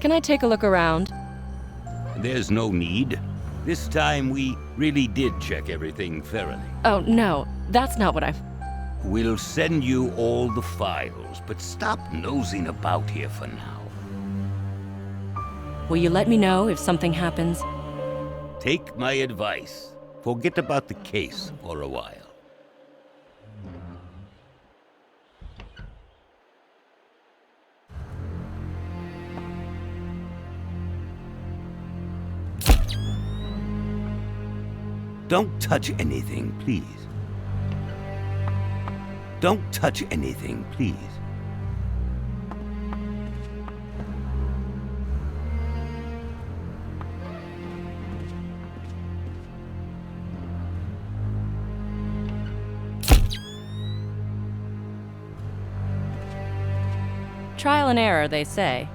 Can I take a look around? There's no need. This time we really did check everything thoroughly. Oh, no, that's not what We'll send you all the files, but stop nosing about here for now. Will you let me know if something happens? Take my advice. Forget about the case for a while. Don't touch anything, please. Don't touch anything, please. Trial and error, they say.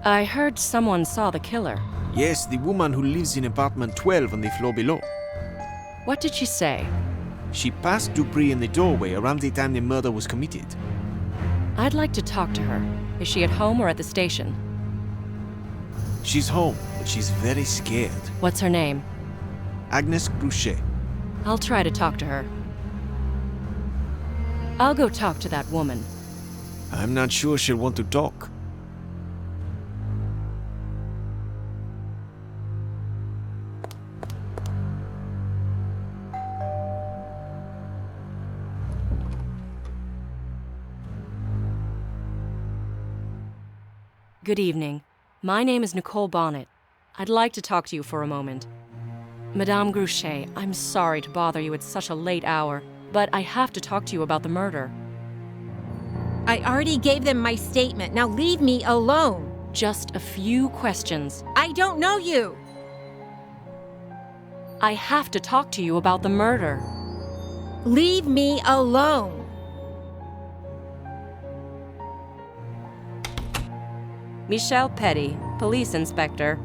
I heard someone saw the killer. Yes, the woman who lives in apartment 12 on the floor below. What did she say? She passed Dupree in the doorway around the time the murder was committed. I'd like to talk to her. Is she at home or at the station? She's home, but she's very scared. What's her name? Agnes Gruchet. I'll try to talk to her. I'll go talk to that woman. I'm not sure she'll want to talk. Good evening. My name is Nicole Bonnet. I'd like to talk to you for a moment. Madame Gruchet, I'm sorry to bother you at such a late hour, but I have to talk to you about the murder. I already gave them my statement. Now leave me alone. Just a few questions. I don't know you. I have to talk to you about the murder. Leave me alone. Michelle Petty, police inspector.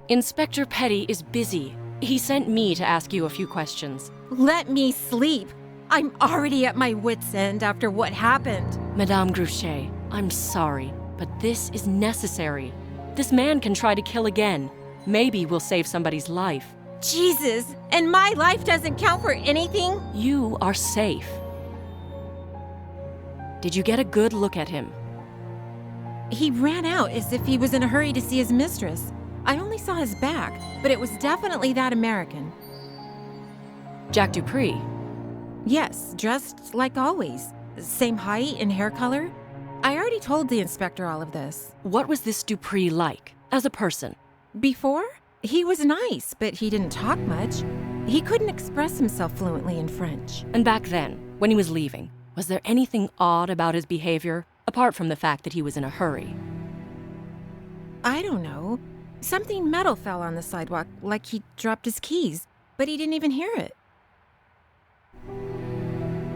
Inspector Petty is busy. He sent me to ask you a few questions. Let me sleep. I'm already at my wit's end after what happened. Madame Gruchet, I'm sorry, but this is necessary. This man can try to kill again. Maybe we'll save somebody's life. Jesus, and my life doesn't count for anything? You are safe. Did you get a good look at him? He ran out as if he was in a hurry to see his mistress. I only saw his back, but it was definitely that American. Jack Dupree? Yes, dressed like always. Same height and hair color. I already told the inspector all of this. What was this Dupree like, as a person? Before, he was nice, but he didn't talk much. He couldn't express himself fluently in French. And back then, when he was leaving, was there anything odd about his behavior, apart from the fact that he was in a hurry? I don't know. Something metal fell on the sidewalk, like he dropped his keys, but he didn't even hear it.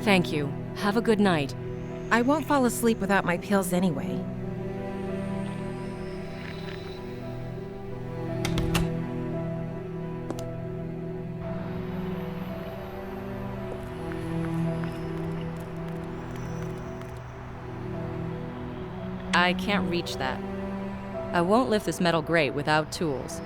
Thank you. Have a good night. I won't fall asleep without my pills anyway. I can't reach that. I won't lift this metal grate without tools.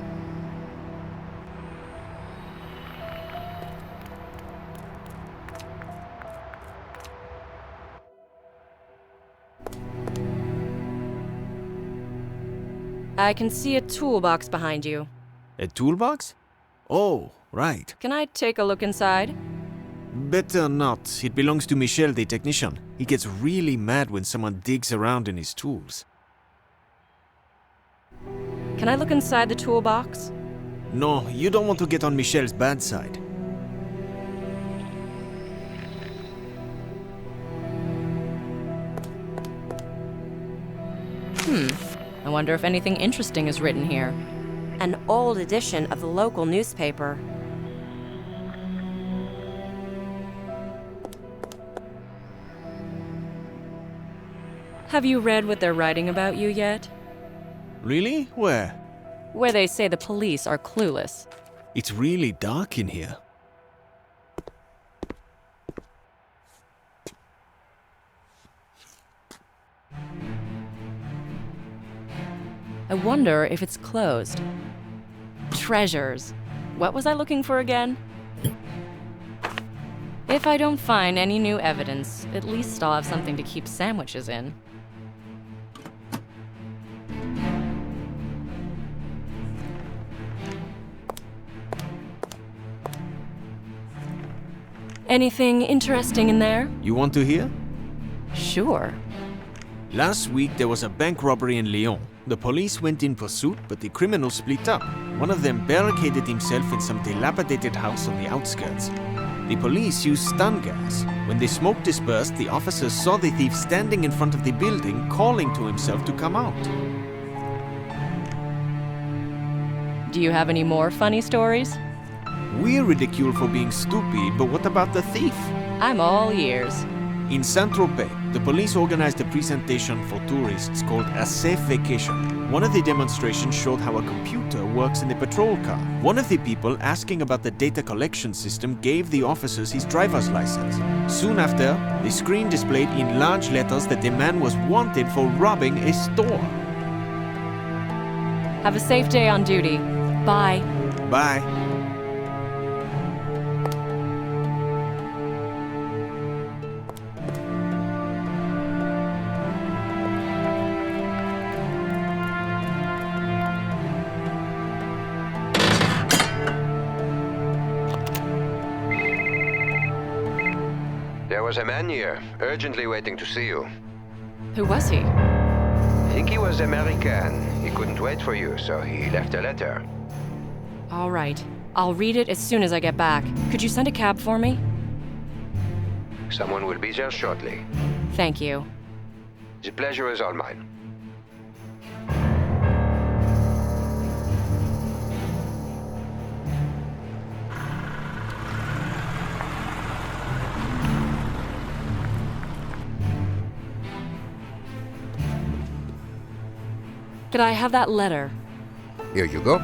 I can see a toolbox behind you. A toolbox? Oh, right. Can I take a look inside? Better not. It belongs to Michel, the technician. He gets really mad when someone digs around in his tools. Can I look inside the toolbox? No, you don't want to get on Michel's bad side. I wonder if anything interesting is written here. An old edition of the local newspaper. Have you read what they're writing about you yet? Really? Where? Where they say the police are clueless. It's really dark in here. I wonder if it's closed. Treasures. What was I looking for again? If I don't find any new evidence, at least I'll have something to keep sandwiches in. Anything interesting in there? You want to hear? Sure. Last week there was a bank robbery in Lyon. The police went in pursuit, but the criminals split up. One of them barricaded himself in some dilapidated house on the outskirts. The police used stun gas. When the smoke dispersed, the officers saw the thief standing in front of the building, calling to himself to come out. Do you have any more funny stories? We're ridiculed for being stupid, but what about the thief? I'm all ears. In Saint-Tropez, the police organized a presentation for tourists called A Safe Vacation. One of the demonstrations showed how a computer works in the patrol car. One of the people asking about the data collection system gave the officers his driver's license. Soon after, the screen displayed in large letters that the man was wanted for robbing a store. Have a safe day on duty. Bye. Bye. There was a man here, urgently waiting to see you. Who was he? I think he was American. He couldn't wait for you, so he left a letter. All right. I'll read it as soon as I get back. Could you send a cab for me? Someone will be there shortly. Thank you. The pleasure is all mine. Could I have that letter? Here you go.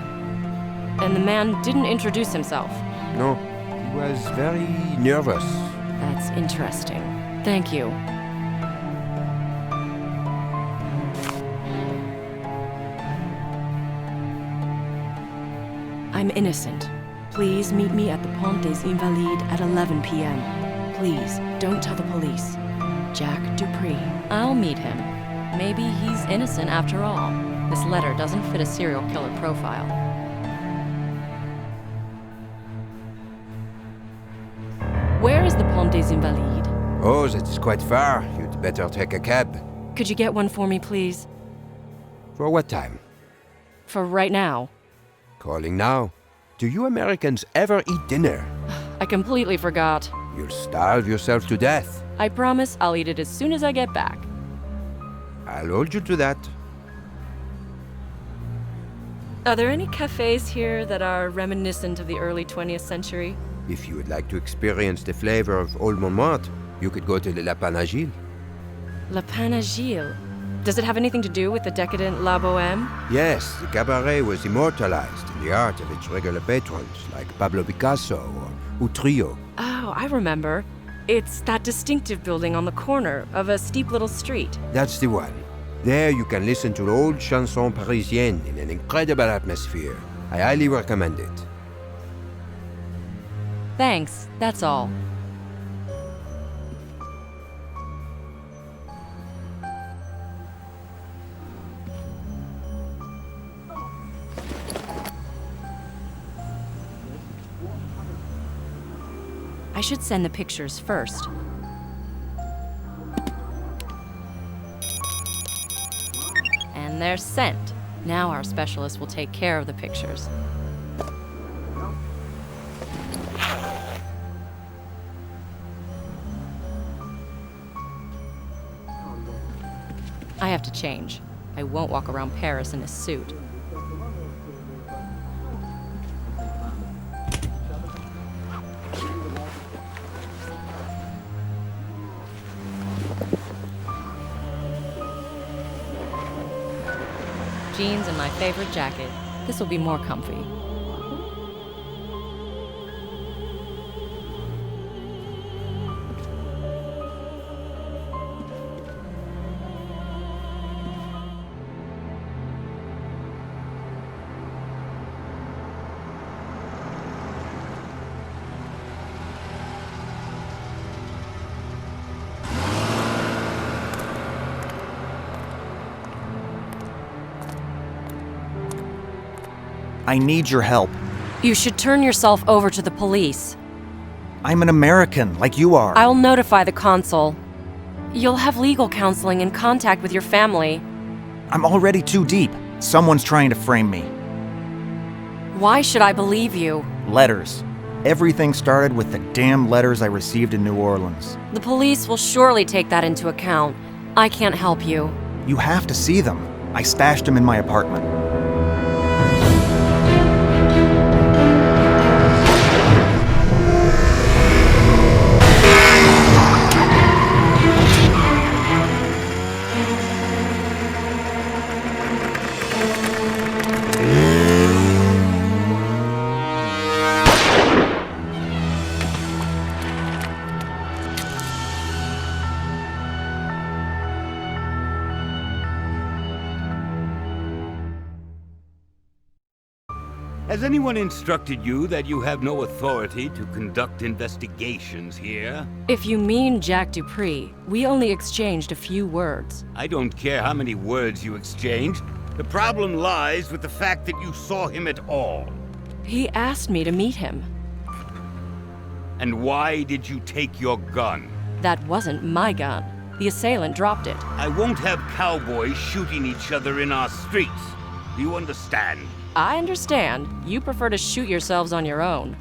And the man didn't introduce himself. No, he was very nervous. That's interesting. Thank you. I'm innocent. Please meet me at the Pont des Invalides at 11 p.m. Please, don't tell the police. Jack Dupree. I'll meet him. Maybe he's innocent after all. This letter doesn't fit a serial killer profile. Where is the Pont des Invalides? Oh, that is quite far. You'd better take a cab. Could you get one for me, please? For what time? For right now. Calling now. Do you Americans ever eat dinner? I completely forgot. You'll starve yourself to death. I promise I'll eat it as soon as I get back. I'll hold you to that. Are there any cafes here that are reminiscent of the early 20th century? If you would like to experience the flavor of Old Montmartre, you could go to the La Panagile. La Panagile. Does it have anything to do with the decadent La Boheme? Yes, the cabaret was immortalized in the art of its regular patrons, like Pablo Picasso or Utrillo. Oh, I remember. It's that distinctive building on the corner of a steep little street. That's the one. There you can listen to old chansons parisiennes in an incredible atmosphere. I highly recommend it. Thanks, that's all. I should send the pictures first. And they're sent. Now our specialist will take care of the pictures. I have to change. I won't walk around Paris in a suit. jeans and my favorite jacket. This will be more comfy. I need your help. You should turn yourself over to the police. I'm an American, like you are. I'll notify the consul. You'll have legal counseling and contact with your family. I'm already too deep. Someone's trying to frame me. Why should I believe you? Letters. Everything started with the damn letters I received in New Orleans. The police will surely take that into account. I can't help you. You have to see them. I stashed them in my apartment. Has anyone instructed you that you have no authority to conduct investigations here? If you mean Jack Dupree, we only exchanged a few words. I don't care how many words you exchanged. The problem lies with the fact that you saw him at all. He asked me to meet him. And why did you take your gun? That wasn't my gun. The assailant dropped it. I won't have cowboys shooting each other in our streets. Do you understand? I understand. You prefer to shoot yourselves on your own.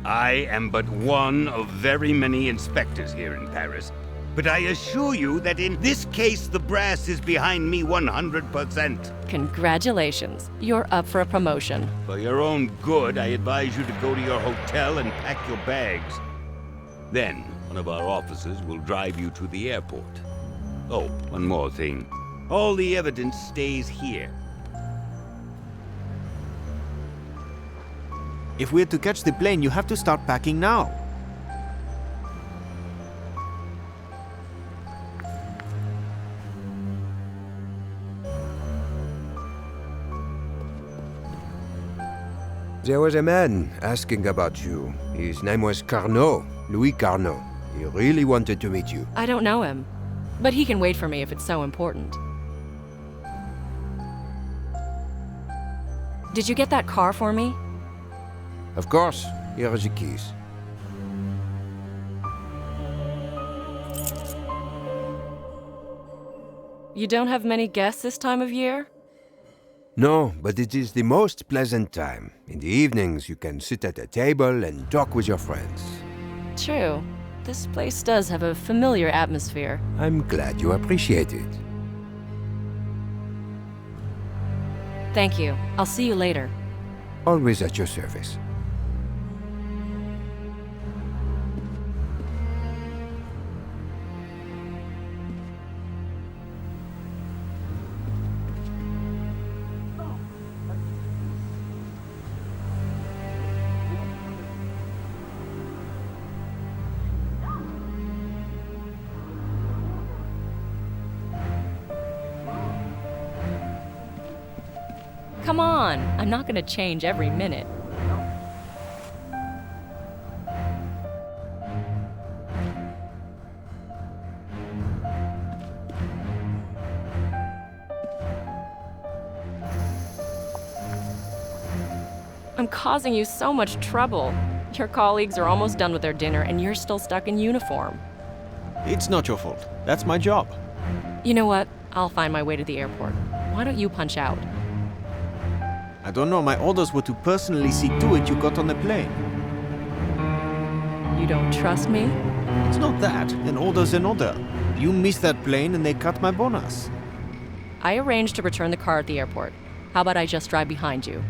I am but one of very many inspectors here in Paris. But I assure you that in this case, the brass is behind me 100%. Congratulations. You're up for a promotion. For your own good, I advise you to go to your hotel and pack your bags. Then, one of our officers will drive you to the airport. Oh, one more thing. All the evidence stays here. If we're to catch the plane, you have to start packing now. There was a man asking about you. His name was Carnot, Louis Carnot. He really wanted to meet you. I don't know him, but he can wait for me if it's so important. Did you get that car for me? Of course, here are the keys. You don't have many guests this time of year? No, but it is the most pleasant time. In the evenings, you can sit at a table and talk with your friends. True. This place does have a familiar atmosphere. I'm glad you appreciate it. Thank you. I'll see you later. Always at your service. Come on, I'm not gonna change every minute. I'm causing you so much trouble. Your colleagues are almost done with their dinner and you're still stuck in uniform. It's not your fault. That's my job. You know what? I'll find my way to the airport. Why don't you punch out? I don't know, my orders were to personally see to it you got on the plane. You don't trust me? It's not that. An order's an order. You missed that plane and they cut my bonus. I arranged to return the car at the airport. How about I just drive behind you?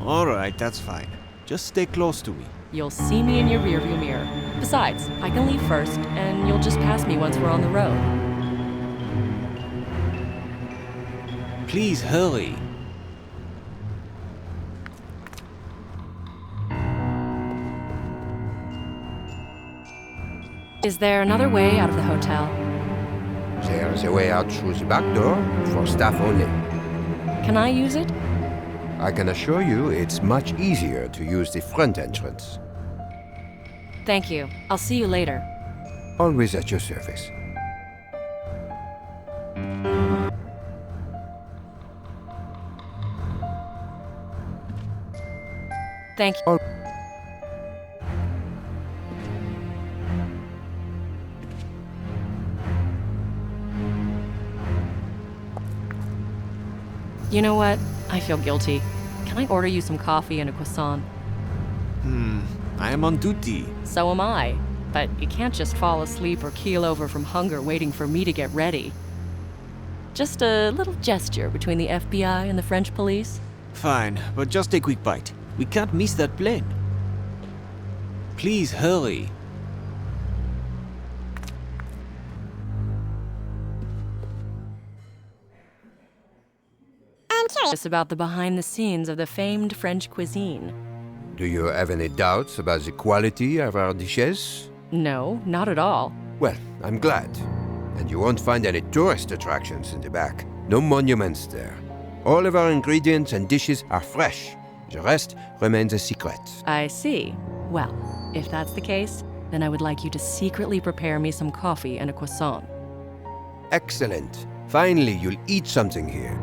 Alright, that's fine. Just stay close to me. You'll see me in your rearview mirror. Besides, I can leave first, and you'll just pass me once we're on the road. Please hurry. Is there another way out of the hotel? There's a way out through the back door for staff only. Can I use it? I can assure you it's much easier to use the front entrance. Thank you. I'll see you later. Always at your service. Thank you. You know what? I feel guilty. Can I order you some coffee and a croissant? I am on duty. So am I. But you can't just fall asleep or keel over from hunger waiting for me to get ready. Just a little gesture between the FBI and the French police. Fine, but just a quick bite. We can't miss that plane. Please hurry. I'm curious about the behind the scenes of the famed French cuisine. Do you have any doubts about the quality of our dishes? No, not at all. Well, I'm glad. And you won't find any tourist attractions in the back. No monuments there. All of our ingredients and dishes are fresh. The rest remains a secret. I see. Well, if that's the case, then I would like you to secretly prepare me some coffee and a croissant. Excellent. Finally, you'll eat something here.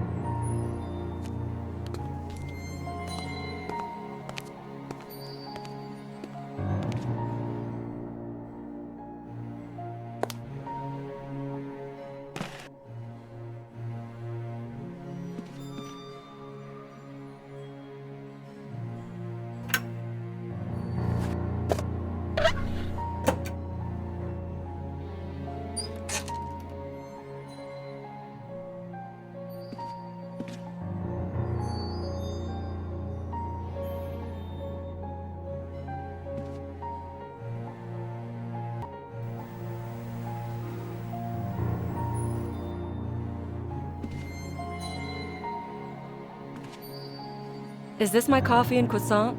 Is this my coffee and croissant?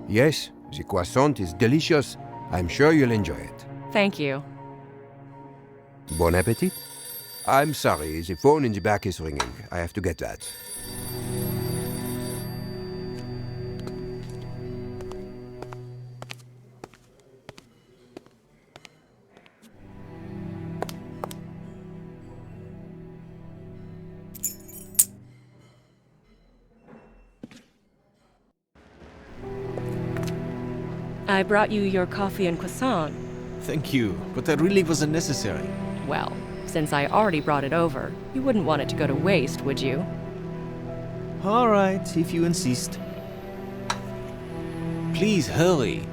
Yes, the croissant is delicious. I'm sure you'll enjoy it. Thank you. Bon appetit. I'm sorry, the phone in the back is ringing. I have to get that. I brought you your coffee and croissant. Thank you, but that really wasn't necessary. Well, since I already brought it over, you wouldn't want it to go to waste, would you? All right, if you insist. Please hurry.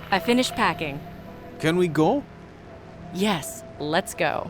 I finished packing. Can we go? Yes, let's go.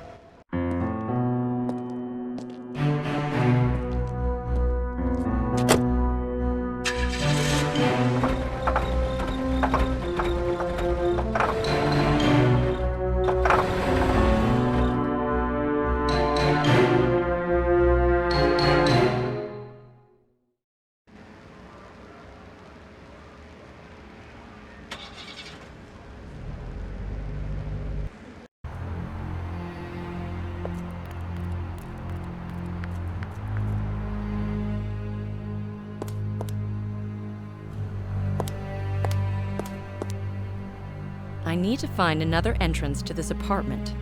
I need to find another entrance to this apartment.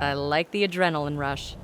I like the adrenaline rush.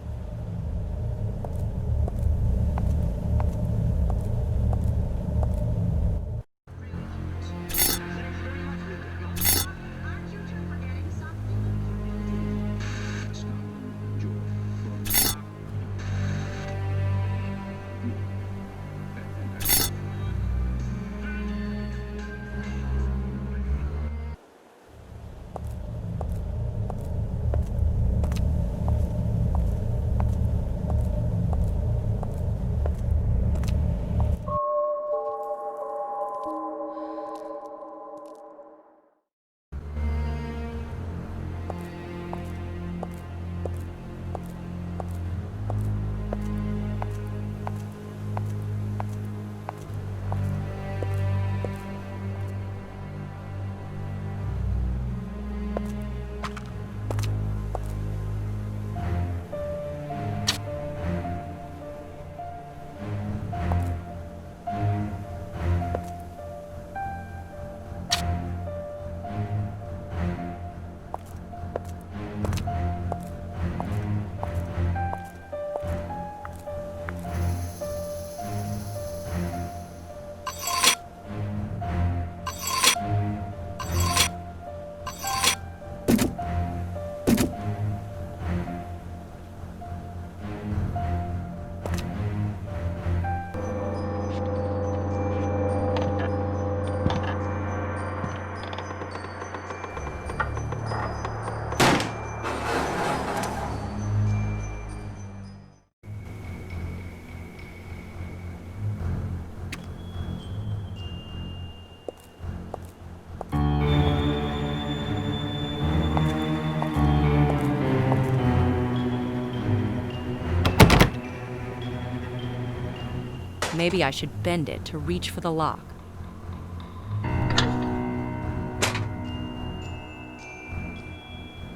Maybe I should bend it to reach for the lock.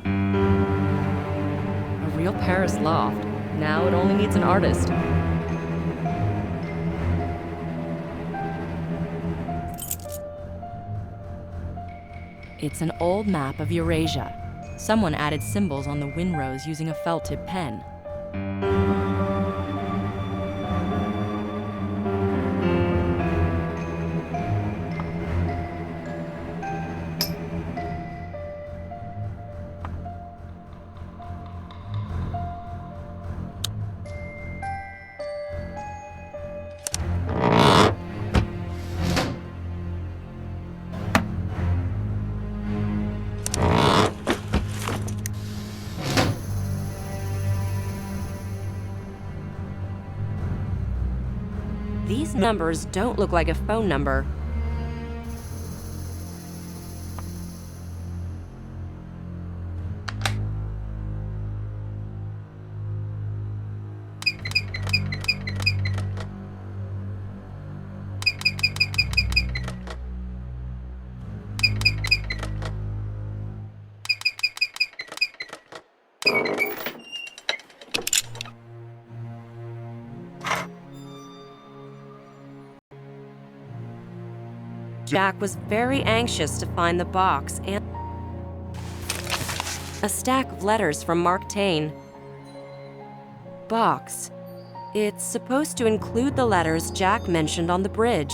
A real Paris loft. Now it only needs an artist. It's an old map of Eurasia. Someone added symbols on the windrows using a felt-tip pen. These numbers don't look like a phone number. Jack was very anxious to find the box and a stack of letters from Mark Twain. Box. It's supposed to include the letters Jack mentioned on the bridge.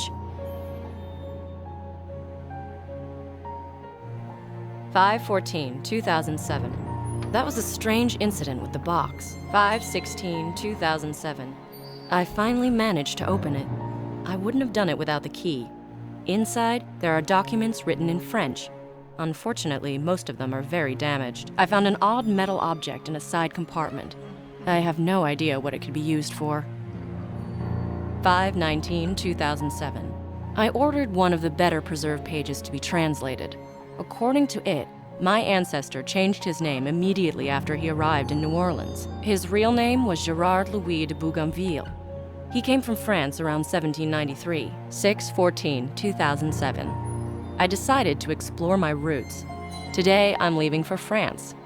5/14/2007. That was a strange incident with the box. 5/16/2007. I finally managed to open it. I wouldn't have done it without the key. Inside, there are documents written in French. Unfortunately, most of them are very damaged. I found an odd metal object in a side compartment. I have no idea what it could be used for. 5/19/2007. I ordered one of the better preserved pages to be translated. According to it, My ancestor changed his name immediately after he arrived in New Orleans. His real name was Gerard Louis de Bougainville. He came from France around 1793, 6/14/2007. I decided to explore my roots. Today, I'm leaving for France.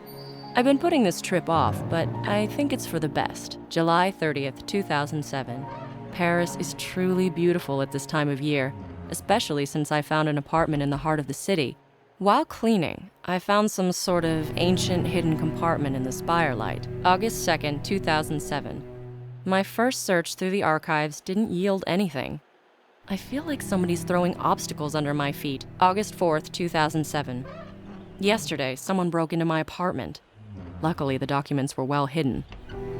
I've been putting this trip off, but I think it's for the best. July 30th, 2007. Paris is truly beautiful at this time of year, especially since I found an apartment in the heart of the city. While cleaning, I found some sort of ancient hidden compartment in the spirelight. August 2nd, 2007. My first search through the archives didn't yield anything. I feel like somebody's throwing obstacles under my feet. August 4th, 2007. Yesterday, someone broke into my apartment. Luckily, the documents were well hidden.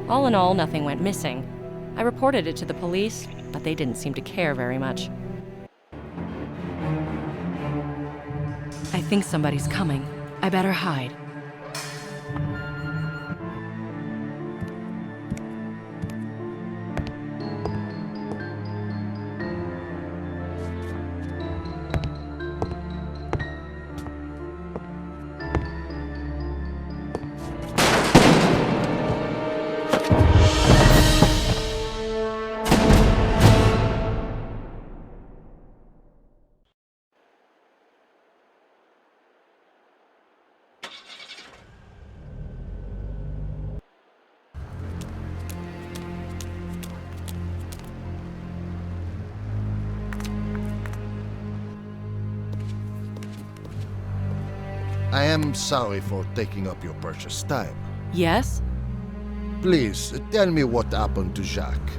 All in all, nothing went missing. I reported it to the police, but they didn't seem to care very much. I think somebody's coming. I better hide. I am sorry for taking up your precious time. Yes? Please, tell me what happened to Jacques.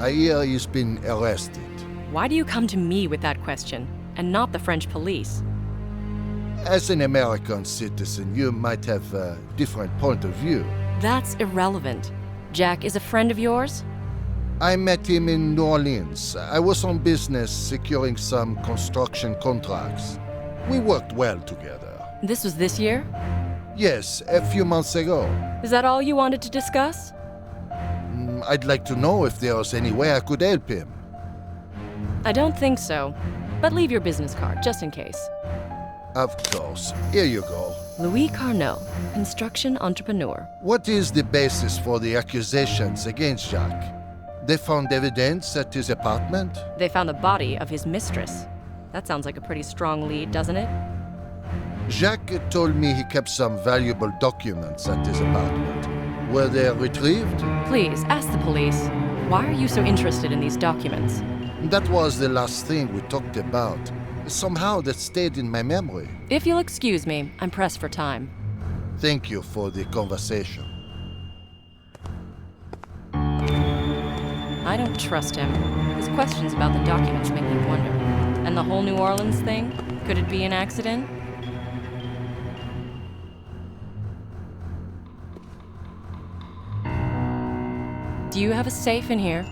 I hear he's been arrested. Why do you come to me with that question, and not the French police? As an American citizen, you might have a different point of view. That's irrelevant. Jack is a friend of yours? I met him in New Orleans. I was on business securing some construction contracts. We worked well together. This was this year? Yes, a few months ago. Is that all you wanted to discuss? I'd like to know if there was any way I could help him. I don't think so, but leave your business card, just in case. Of course. Here you go. Louis Carnot, construction entrepreneur. What is the basis for the accusations against Jacques? They found evidence at his apartment? They found the body of his mistress. That sounds like a pretty strong lead, doesn't it? Jacques told me he kept some valuable documents at his apartment. Were they retrieved? Please, ask the police. Why are you so interested in these documents? That was the last thing we talked about. Somehow that stayed in my memory. If you'll excuse me, I'm pressed for time. Thank you for the conversation. I don't trust him. His questions about the documents make me wonder. And the whole New Orleans thing? Could it be an accident? Do you have a safe in here?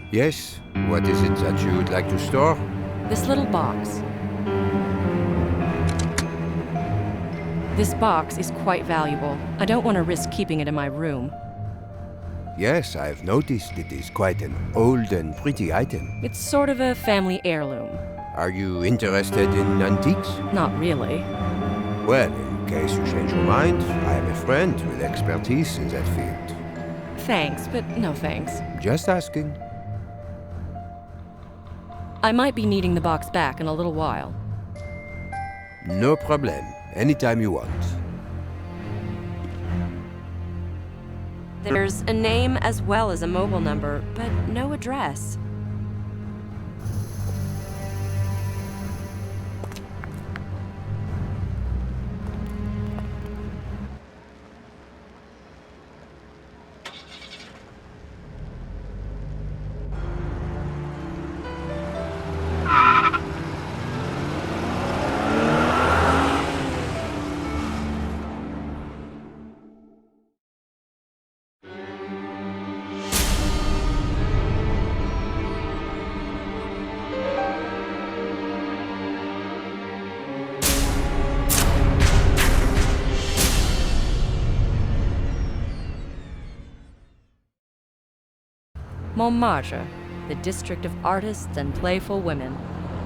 Yes? What is it that you would like to store? This little box. This box is quite valuable. I don't want to risk keeping it in my room. Yes, I've noticed it is quite an old and pretty item. It's sort of a family heirloom. Are you interested in antiques? Not really. Well, in case you change your mind, I am a friend with expertise in that field. Thanks, but no thanks. Just asking. I might be needing the box back in a little while. No problem. Anytime you want. There's a name as well as a mobile number, but no address. Montmartre, the district of artists and playful women.